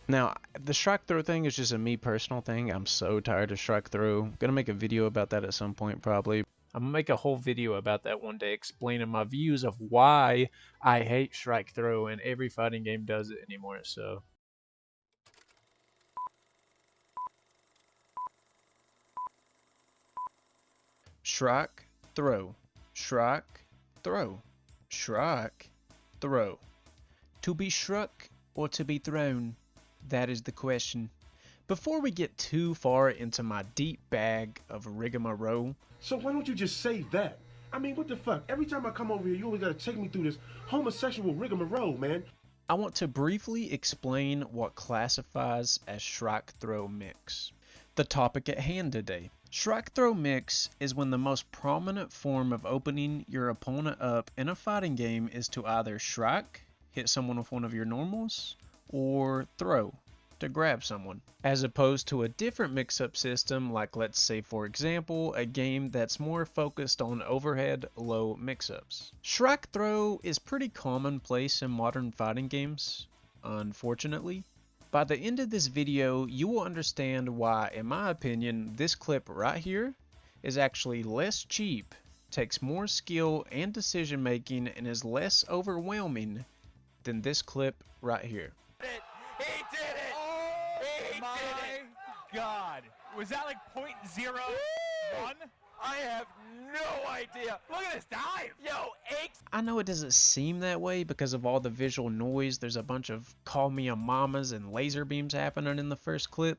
Now, the strike throw thing is just a me personal thing. I'm so tired of strike throw. Gonna make a video about that at some point, probably. I'm gonna make a whole video about that one day, explaining my views of why I hate strike throw, and every fighting game does it anymore. So, strike throw, strike throw, strike throw. To be struck or to be thrown? That is the question. Before we get too far into my deep bag of rigmarole, So why don't you just say that? I mean, what the fuck? Every time I come over here, you always gotta take me through this homosexual rigmarole, man. I want to briefly explain what classifies as strike throw mix. The topic at hand today. Strike throw mix is when the most prominent form of opening your opponent up in a fighting game is to either strike, hit someone with one of your normals, or throw, to grab someone, as opposed to a different mix-up system like, let's say for example, a game that's more focused on overhead low mix-ups. Strike throw is pretty commonplace in modern fighting games, unfortunately. By the end of this video, you will understand why, in my opinion, this clip right here is actually less cheap, takes more skill and decision making, and is less overwhelming than this clip right here. He did it! Oh my God! Was that like .01? I have no idea. Look at this dive! Yo, Aches! I know it doesn't seem that way because of all the visual noise. There's a bunch of call me a mamas and laser beams happening in the first clip,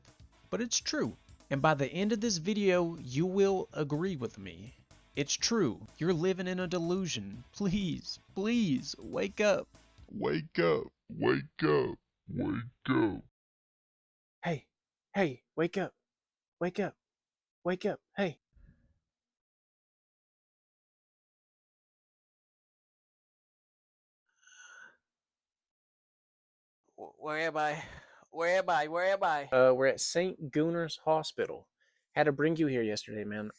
but it's true. And by the end of this video, you will agree with me. It's true. You're living in a delusion. Please, please, wake up. Wake up, wake up, wake up. Hey, wake up. Wake up. Wake up. Hey. Where am I? Where am I? Where am I? We're at St. Gunner's Hospital. Had to bring you here yesterday, man.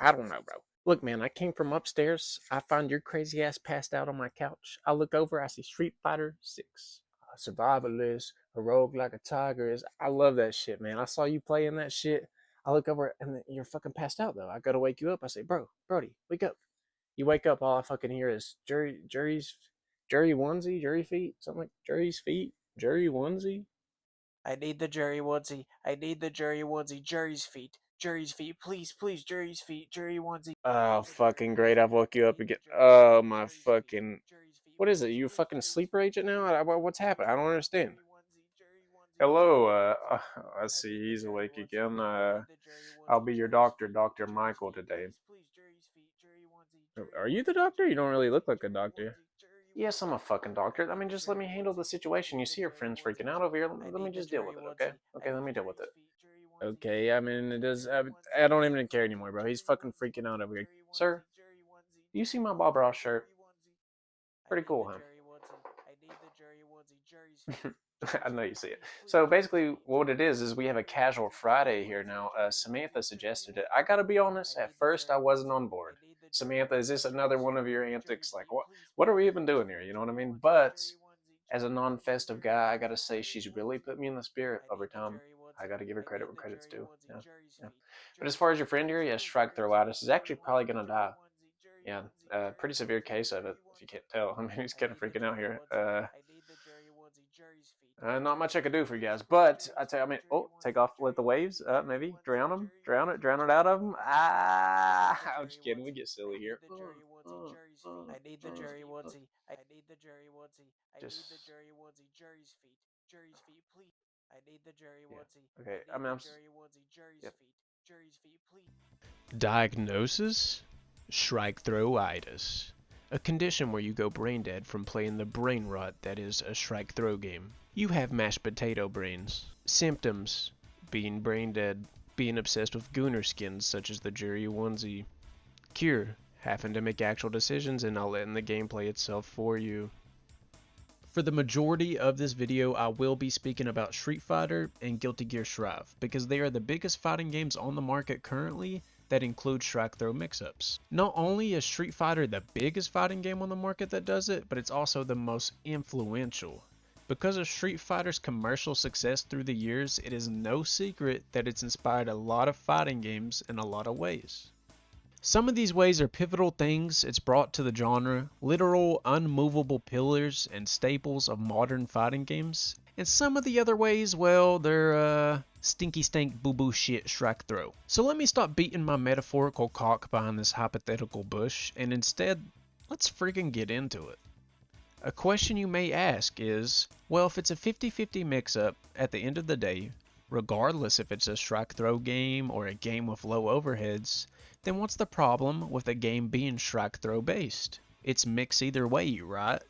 I don't know, bro. Look, man, I came from upstairs. I found your crazy ass passed out on my couch. I look over, I see Street Fighter 6. Survivalist, a rogue like a tiger is. I love that shit, man. I saw you playing that shit. I look over and you're fucking passed out, though. I gotta wake you up. I say, Brody, wake up. You wake up, all I fucking hear is Jerry onesie, Jerry feet, something like Jerry's feet, Jerry onesie. I need the Jerry onesie. I need the Jerry onesie. Jerry's feet. Jerry's feet. Please, please, Jerry's feet. Jerry onesie. Oh, fucking great. I've woke you up again. Oh, my fucking. What is it? You a fucking sleeper agent now? What's happened? I don't understand. Hello, I see he's awake again. I'll be your doctor, Dr. Michael, today. Are you the doctor? You don't really look like a doctor. Yes, I'm a fucking doctor. I mean, just let me handle the situation. You see your friends freaking out over here. Let me just deal with it, okay? Okay, let me deal with it. Okay, I mean, it does. I don't even care anymore, bro. He's fucking freaking out over here. Sir, do you see my Bob Ross shirt? Pretty cool, huh? I know you see it. So basically, what it is we have a casual Friday here now. Samantha suggested it. I gotta be honest. At first, I wasn't on board. Samantha, is this another one of your antics? Like, what are we even doing here? You know what I mean? But as a non-festive guy, I gotta say she's really put me in the spirit over time. I gotta give her credit where credit's due. Yeah, yeah. But as far as your friend here, yes, strike throughitis is actually probably gonna die. Yeah, pretty severe case of it, if you can't tell. I mean, he's kind of freaking out here. Not much I could do for you guys, but I tell you, I mean, oh, take off, let the waves, maybe drown them, drown it out of them. I'm just kidding. We get silly here. I need the Jerry onesie. I need the Jerry onesie. I need Just the Jerry onesie. Jerry's feet. Jerry's feet, please. I need the Jerry onesie. okay. I mean, Jerry onesie. Jerry's Yep. feet. Jerry's feet, please. Diagnosis: strike throwitis, a condition where you go brain dead from playing the brain rot that is a strike throw game. You have mashed potato brains. Symptoms: being brain dead, being obsessed with gooner skins such as the Jerry onesie. Cure: having to make actual decisions and not letting the game play itself for you. For the majority of this video, I will be speaking about Street Fighter and Guilty Gear Strive, because they are the biggest fighting games on the market currently that include strike throw mix-ups. Not only is Street Fighter the biggest fighting game on the market that does it, but it's also the most influential. Because of Street Fighter's commercial success through the years, it is no secret that it's inspired a lot of fighting games in a lot of ways. Some of these ways are pivotal things it's brought to the genre, literal unmovable pillars and staples of modern fighting games, and some of the other ways, well, they're stinky stank boo boo shit strike throw. So let me stop beating my metaphorical cock behind this hypothetical bush, and instead, let's friggin' get into it. A question you may ask is, well, if it's a 50-50 mix-up at the end of the day, regardless if it's a strike throw game or a game with low overheads, then what's the problem with a game being strike throw based? It's mix either way, right?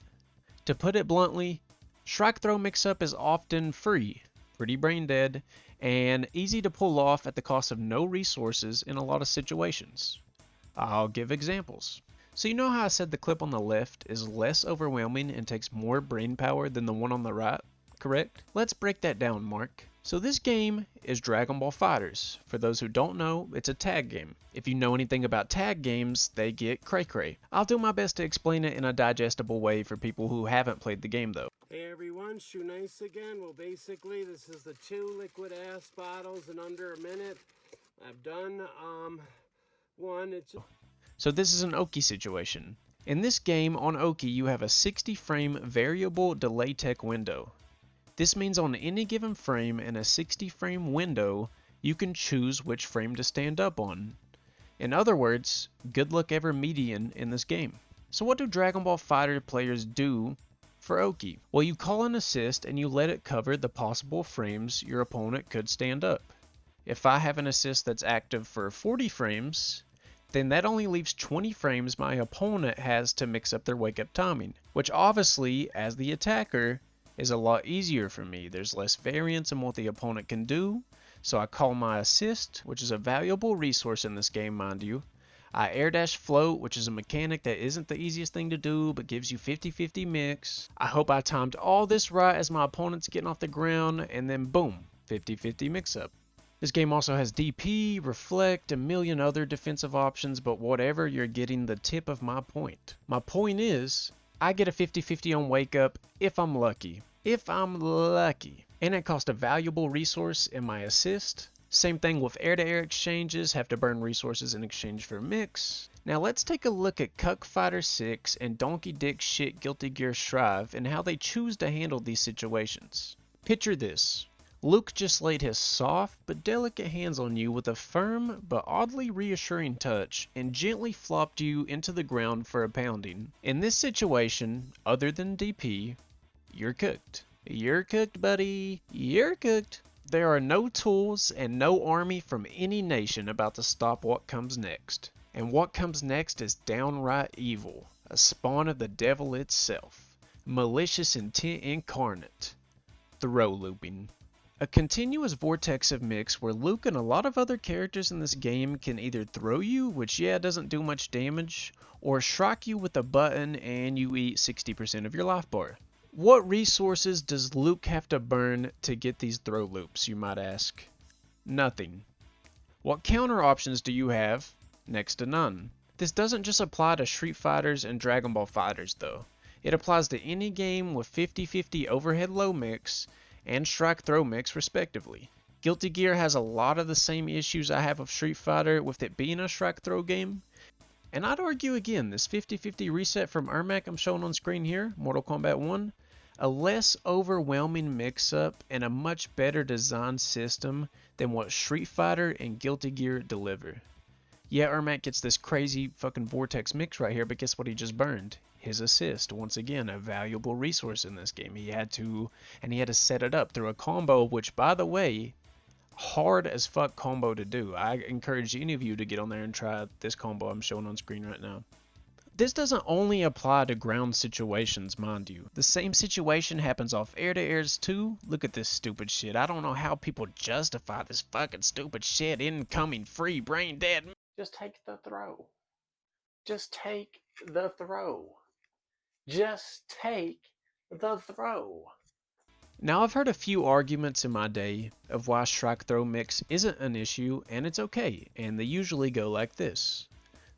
To put it bluntly, strike throw mix-up is often free, pretty brain dead, and easy to pull off at the cost of no resources in a lot of situations. I'll give examples. So you know how I said the clip on the left is less overwhelming and takes more brain power than the one on the right, correct? Let's break that down, Mark. So this game is Dragon Ball FighterZ. For those who don't know, it's a tag game. If you know anything about tag games, they get cray-cray. I'll do my best to explain it in a digestible way for people who haven't played the game though. Hey everyone, Shoe Nice again. Well, basically, this is the 2 liquid ass bottles in under a minute. I've done one. So this is an Oki situation. In this game on Oki, you have a 60 frame variable delay tech window. This means on any given frame in a 60 frame window, you can choose which frame to stand up on. In other words, good luck ever median in this game. So what do Dragon Ball Fighter players do for Oki? Well, you call an assist and you let it cover the possible frames your opponent could stand up. If I have an assist that's active for 40 frames, then that only leaves 20 frames my opponent has to mix up their wake up timing, which obviously, as the attacker, is a lot easier for me. There's less variance in what the opponent can do, so I call my assist, which is a valuable resource in this game, mind you. I air dash float, which is a mechanic that isn't the easiest thing to do, but gives you 50-50 mix. I hope I timed all this right as my opponent's getting off the ground, and then boom, 50-50 mix up. This game also has DP, Reflect, a million other defensive options, but whatever, you're getting the tip of my point. My point is, I get a 50-50 on Wake Up if I'm lucky. If I'm lucky. And it costs a valuable resource in my assist. Same thing with air-to-air exchanges, have to burn resources in exchange for mix. Now let's take a look at Cuck Fighter 6 and Donkey Dick Shit Guilty Gear Strive and how they choose to handle these situations. Picture this. Luke just laid his soft but delicate hands on you with a firm but oddly reassuring touch and gently flopped you into the ground for a pounding. In this situation, other than DP, you're cooked. You're cooked, buddy. You're cooked. There are no tools and no army from any nation about to stop what comes next. And what comes next is downright evil, a spawn of the devil itself. Malicious intent incarnate. Throw looping. A continuous vortex of mix where Luke and a lot of other characters in this game can either throw you, which doesn't do much damage, or strike you with a button and you eat 60% of your life bar. What resources does Luke have to burn to get these throw loops, you might ask? Nothing. What counter options do you have? Next to none. This doesn't just apply to Street Fighters and Dragon Ball Fighters though. It applies to any game with 50-50 overhead low mix and strike throw mix respectively. Guilty Gear has a lot of the same issues I have of Street Fighter with it being a strike throw game. And I'd argue again, this 50-50 reset from Ermac I'm showing on screen here, Mortal Kombat 1, a less overwhelming mix-up and a much better designed system than what Street Fighter and Guilty Gear deliver. Yeah, Ermac gets this crazy fucking vortex mix right here, but guess what he just burned? His assist. Once again, a valuable resource in this game. He had to set it up through a combo, which, by the way, hard as fuck combo to do. I encourage any of you to get on there and try this combo I'm showing on screen right now. This doesn't only apply to ground situations, mind you. The same situation happens off air-to-airs too. Look at this stupid shit. I don't know how people justify this fucking stupid shit. Incoming free brain dead. Just take the throw. Just take the throw. Just take the throw. Now I've heard a few arguments in my day of why strike throw mix isn't an issue and it's okay, and they usually go like this.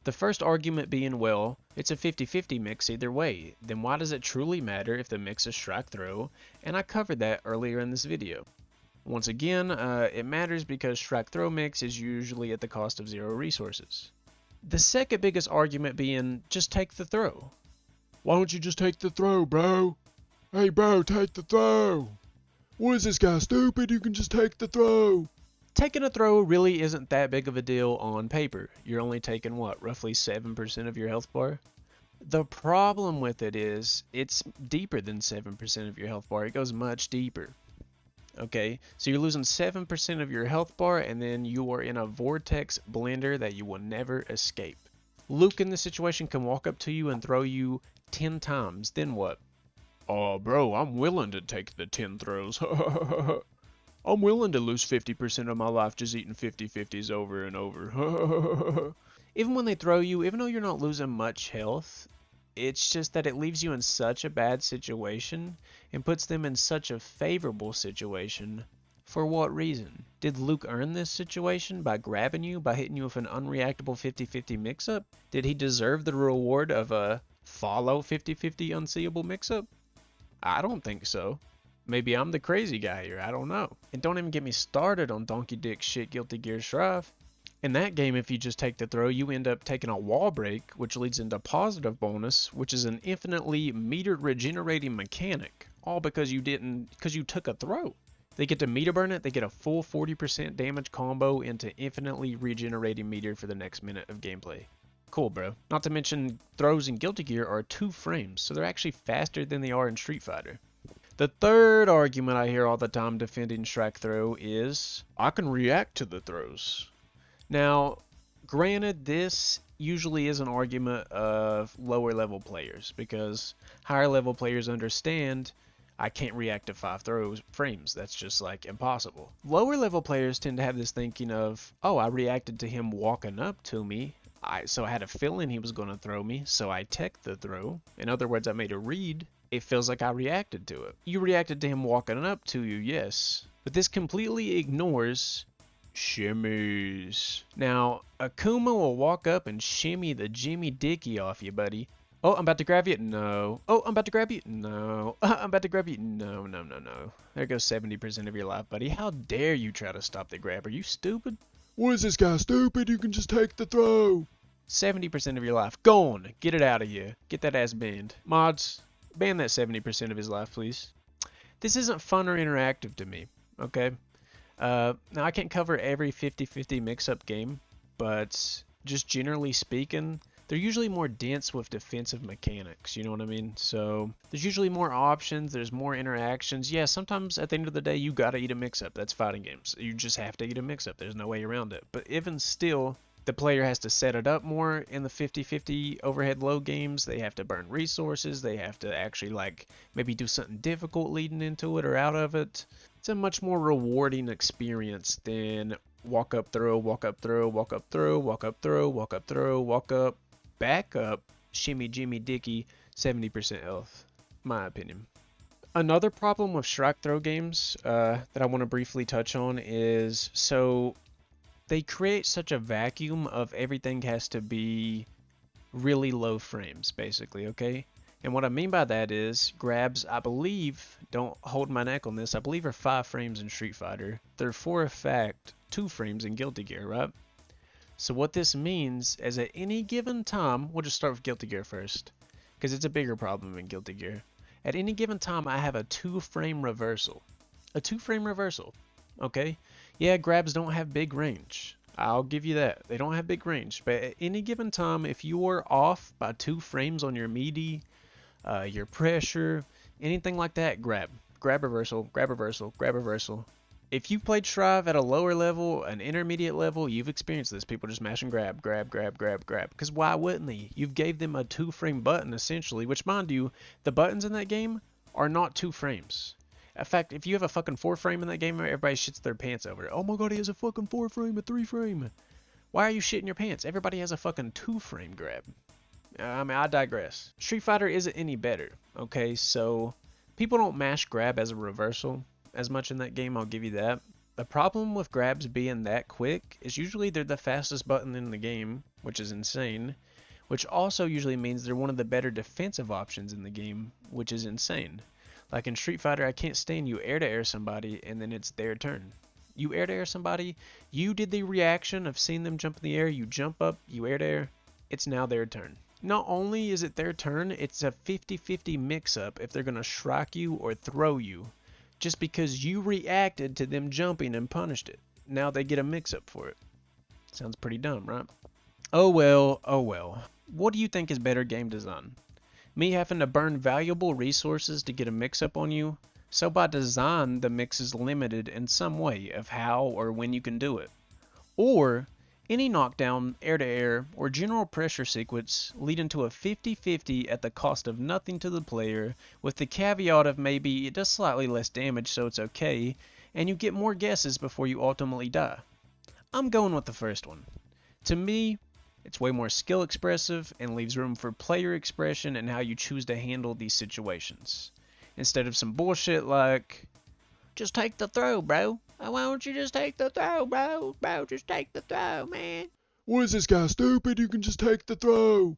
The first argument being, well, it's a 50-50 mix either way. Then why does it truly matter if the mix is strike throw? And I covered that earlier in this video. Once again, it matters because strike throw mix is usually at the cost of 0 resources. The second biggest argument being, just take the throw. Why don't you just take the throw, bro? Hey, bro, take the throw. What is this guy, stupid? You can just take the throw. Taking a throw really isn't that big of a deal on paper. You're only taking, what, roughly 7% of your health bar? The problem with it is, it's deeper than 7% of your health bar. It goes much deeper. Okay, so you're losing 7% of your health bar, and then you are in a vortex blender that you will never escape. Luke in this situation can walk up to you and throw you 10 times. Then what? Oh, bro, I'm willing to take the 10 throws. I'm willing to lose 50% of my life just eating 50-50s over and over. Even when they throw you, even though you're not losing much health, it's just that it leaves you in such a bad situation and puts them in such a favorable situation. For what reason? Did Luke earn this situation by grabbing you, by hitting you with an unreactable 50-50 mix-up? Did he deserve the reward of a follow 50-50 unseeable mix-up? I don't think so. Maybe I'm the crazy guy here, I don't know. And don't even get me started on Donkey Dick shit Guilty Gear Strive. In that game, if you just take the throw, you end up taking a wall break, which leads into positive bonus, which is an infinitely metered regenerating mechanic. All because you took a throw. They get to meter burn it, they get a full 40% damage combo into infinitely regenerating meter for the next minute of gameplay. Cool, bro. Not to mention, throws in Guilty Gear are 2 frames, so they're actually faster than they are in Street Fighter. The third argument I hear all the time defending strike throw is, I can react to the throws. Now, granted, this usually is an argument of lower level players, because higher level players understand I can't react to 5 frames. That's just like impossible. Lower level players tend to have this thinking of, oh, I reacted to him walking up to me. So I had a feeling he was going to throw me, so I teched the throw. In other words, I made a read. It feels like I reacted to it. You reacted to him walking up to you, yes. But this completely ignores shimmies. Now, Akuma will walk up and shimmy the Jimmy Dicky off you, buddy. Oh, I'm about to grab you. No. Oh, I'm about to grab you. No. I'm about to grab you. No, no, no, no. There goes 70% of your life, buddy. How dare you try to stop the grab? Are you stupid? What is this guy, stupid? You can just take the throw. 70% of your life. Go on. Get it out of you. Get that ass banned. Mods, ban that 70% of his life, please. This isn't fun or interactive to me, okay? Now, I can't cover every 50-50 mix-up game, but just generally speaking, they're usually more dense with defensive mechanics, you know what I mean? So there's usually more options, there's more interactions. Yeah, sometimes at the end of the day, you gotta eat a mix-up. That's fighting games. You just have to eat a mix-up. There's no way around it. But even still, the player has to set it up more in the 50-50 overhead low games. They have to burn resources. They have to actually like maybe do something difficult leading into it or out of it. It's a much more rewarding experience than walk up, throw, walk up, throw, walk up, throw, walk up, throw, walk up, throw, walk up, back up, shimmy, Jimmy, Dicky, 70% health, my opinion. Another problem with strike throw games that I want to briefly touch on is, so they create such a vacuum of everything has to be really low frames, basically, okay? And what I mean by that is, grabs, I believe, don't hold my neck on this, I believe are 5 frames in Street Fighter. They're for a fact 2 frames in Guilty Gear, right? So what this means is at any given time, we'll just start with Guilty Gear first, because it's a bigger problem in Guilty Gear. At any given time, I have a 2-frame reversal. A 2-frame reversal, okay? Yeah, grabs don't have big range. I'll give you that. They don't have big range. But at any given time, if you are off by 2 frames on your meaty, your pressure, anything like that, grab. Grab reversal, grab reversal, grab reversal. If you played Strive at a lower level, an intermediate level, you've experienced this. People just mash and grab, grab, grab, grab, grab. Because why wouldn't they? You've gave them a 2-frame button, essentially. Which, mind you, the buttons in that game are not 2 frames. In fact, if you have a fucking 4-frame in that game, everybody shits their pants over it. Oh my god, he has a fucking 4-frame, a 3-frame. Why are you shitting your pants? Everybody has a fucking 2-frame grab. I mean, I digress. Street Fighter isn't any better, okay? So, people don't mash grab as a reversal as much in that game, I'll give you that. The problem with grabs being that quick is usually they're the fastest button in the game, which is insane, which also usually means they're one of the better defensive options in the game, which is insane. Like in Street Fighter, I can't stand you air-to-air somebody and then it's their turn. You air-to-air somebody, you did the reaction of seeing them jump in the air, you jump up, you air-to-air, it's now their turn. Not only is it their turn, it's a 50-50 mix-up if they're going to strike you or throw you. Just because you reacted to them jumping and punished it. Now they get a mix-up for it. Sounds pretty dumb, right? Oh well, oh well. What do you think is better game design? Me having to burn valuable resources to get a mix-up on you? So by design, the mix is limited in some way of how or when you can do it. Or any knockdown, air-to-air, or general pressure sequence leading to a 50-50 at the cost of nothing to the player, with the caveat of maybe it does slightly less damage so it's okay, and you get more guesses before you ultimately die. I'm going with the first one. To me, it's way more skill expressive and leaves room for player expression and how you choose to handle these situations. Instead of some bullshit like, just take the throw, bro. Why don't you just take the throw, bro? Bro, just take the throw, man. What is this guy, stupid? You can just take the throw.